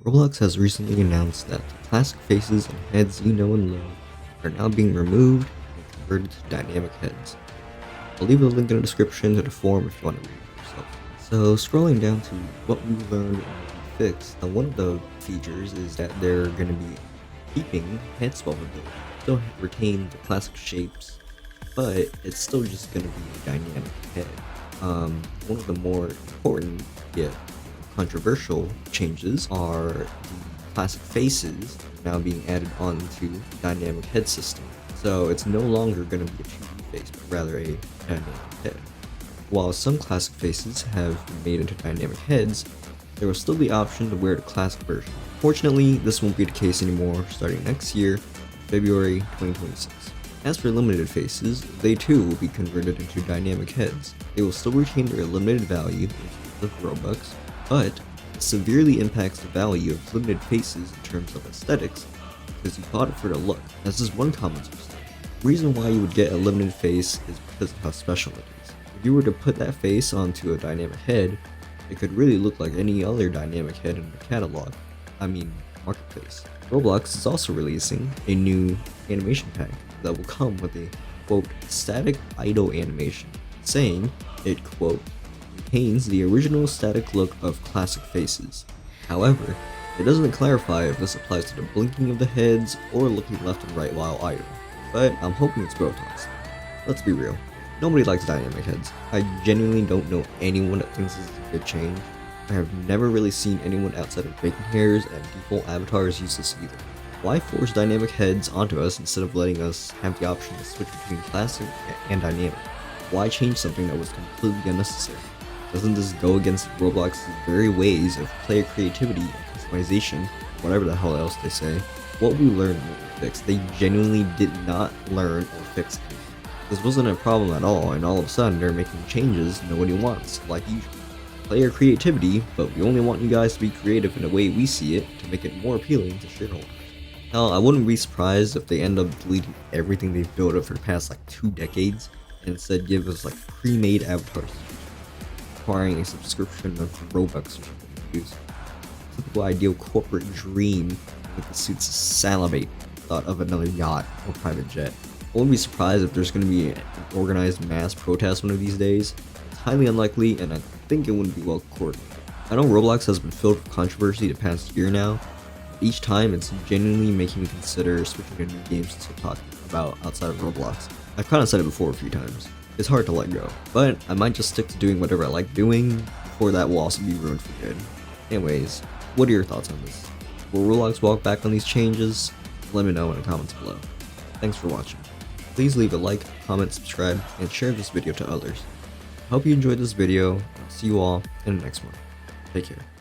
Roblox has recently announced that the classic faces and heads you know and love are now being removed and converted to dynamic heads. I'll leave a link in the description to the forum if you want to read it yourself. So scrolling down to what we learned and what we fixed, now one of the features is that they're going to be keeping head swappability. Still retain the classic shapes, but it's still just going to be a dynamic head. One of the more important yet controversial changes are the classic faces now being added onto the dynamic head system. So it's no longer going to be a 2D face, but rather a dynamic head. While some classic faces have been made into dynamic heads, there will still be the option to wear the classic version. Fortunately, this won't be the case anymore starting next year, February 2026. As for limited faces, they too will be converted into dynamic heads. They will still retain their limited value in terms of Robux, but it severely impacts the value of limited faces in terms of aesthetics because you bought it for the look. This is one commenter said. The reason why you would get a limited face is because of how special it is. If you were to put that face onto a dynamic head, it could really look like any other dynamic head in the catalog. Marketplace. Roblox is also releasing a new animation pack that will come with a quote static idle animation, saying it quote retains the original static look of classic faces. However, it doesn't clarify if this applies to the blinking of the heads or looking left and right while idle, but I'm hoping it's both honestly. Let's be real, nobody likes dynamic heads. I genuinely don't know anyone that thinks this is a good change. I have never really seen anyone outside of bacon hairs and default avatars use this either. Why force dynamic heads onto us instead of letting us have the option to switch between classic and dynamic? Why change something that was completely unnecessary? Doesn't this go against Roblox's very ways of player creativity and customization, whatever the hell else they say? What we learned and what we fixed, they genuinely did not learn or fix it. This wasn't a problem at all, and all of a sudden they're making changes nobody wants, like usual. Player creativity, but we only want you guys to be creative in the way we see it to make it more appealing to shareholders. Hell, I wouldn't be surprised if they end up deleting everything they've built up for the past 2 decades and instead give us pre-made avatars requiring a subscription of Robux or something to use. Typical ideal corporate dream with the suits salivate thought of another yacht or private jet. I wouldn't be surprised if there's going to be an organized mass protest one of these days. It's highly unlikely, and I think it wouldn't be well coordinated. I know Roblox has been filled with controversy the past year now. Each time it's genuinely making me consider switching to new games to start talking about outside of Roblox. I've kind of said it before a few times. It's hard to let go, but I might just stick to doing whatever I like doing before that will also be ruined for good. Anyways, what are your thoughts on this? Will Roblox walk back on these changes? Let me know in the comments below. Thanks for watching. Please leave a like, comment, subscribe, and share this video to others. I hope you enjoyed this video. I'll see you all in the next one. Take care.